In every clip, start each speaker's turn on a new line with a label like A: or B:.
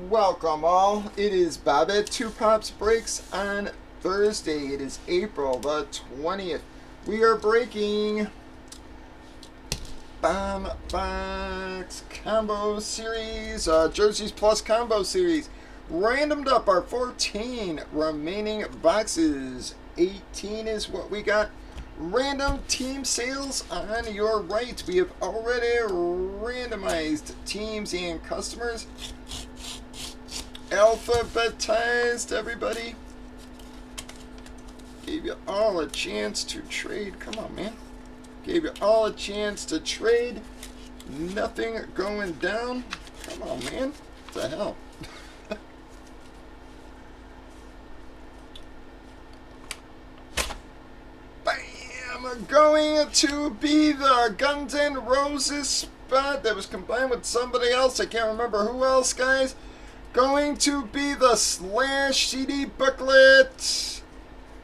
A: Welcome all. It is Bob at Two Pops Breaks on Thursday. It is April the 20th. We are breaking Bomb Box Combo Series, Jerseys Plus Combo Series. Randomed up our 14 remaining boxes. 18 is what we got. Random team sales on your right. We have already randomized teams and customers. Alphabetized everybody. Gave you all a chance to trade. Come on, man. Gave you all a chance to trade. Nothing going down. Come on, man. What the hell? Bam! Going to be the Guns N' Roses spot that was combined with somebody else. I can't remember who else, guys. Going to be the Slash CD booklet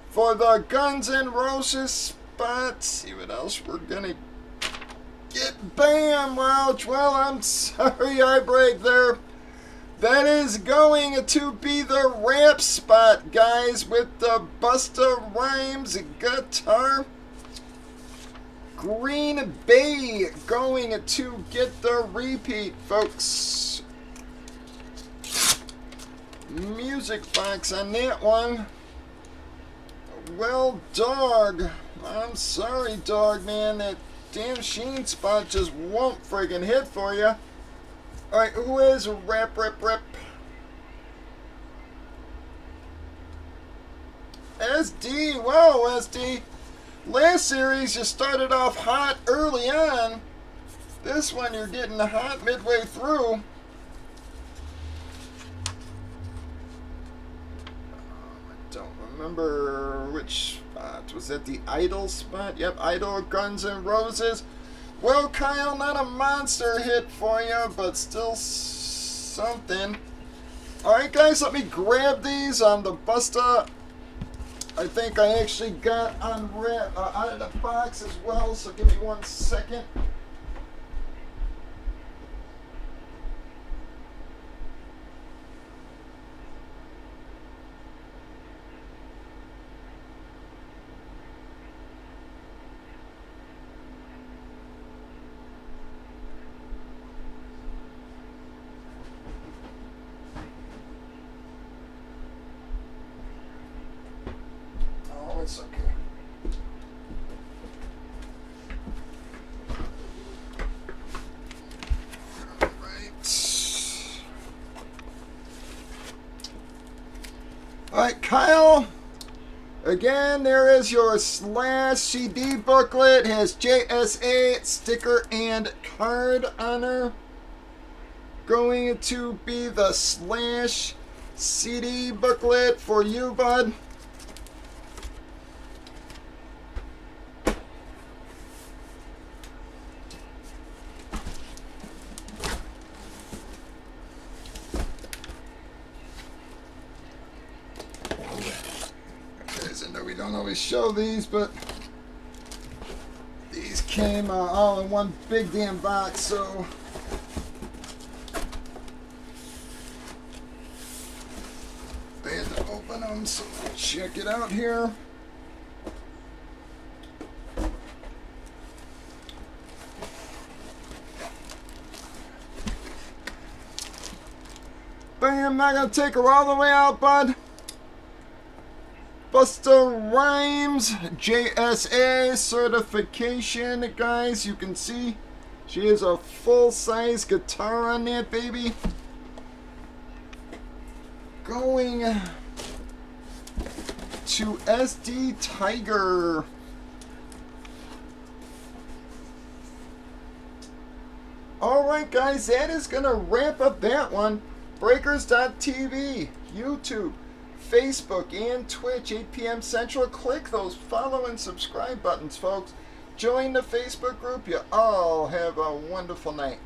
A: for the Guns N' Roses spot. See what else we're gonna get. Bam, Welch. Well, I'm sorry I break there. That is going to be the rap spot, guys, with the Busta Rhymes guitar. Green Bay going to get the repeat, folks. Music box on that one. Well, dog, I'm sorry, dog, man. That damn Sheen spot just won't friggin' hit for you. Alright, who is rep? SD. Whoa, SD. Last series, you started off hot early on. This one, you're getting hot midway through. Remember which spot. Was that the Idol spot? Yep, Idol, Guns N' Roses. Well, Kyle, not a monster hit for you, but still something. Alright, guys, let me grab these on the Busta. I think I actually got out of the box as well, so give me 1 second. It's okay. Alright, Kyle. Again, there is your Slash CD booklet. It has JSA sticker and card on her. Going to be the Slash CD booklet for you, bud. I know we don't always show these, but these came all in one big damn box, so they had to open them. So check it out here. Bam! Not gonna take her all the way out, bud. Busta Rhymes JSA certification, guys. You can see she has a full-size guitar on that baby. Going to SD Tiger. Alright, guys, that is going to wrap up that one. Breakers.tv, YouTube, Facebook, and Twitch, 8 p.m. Central. Click those follow and subscribe buttons, folks. Join the Facebook group. You all have a wonderful night.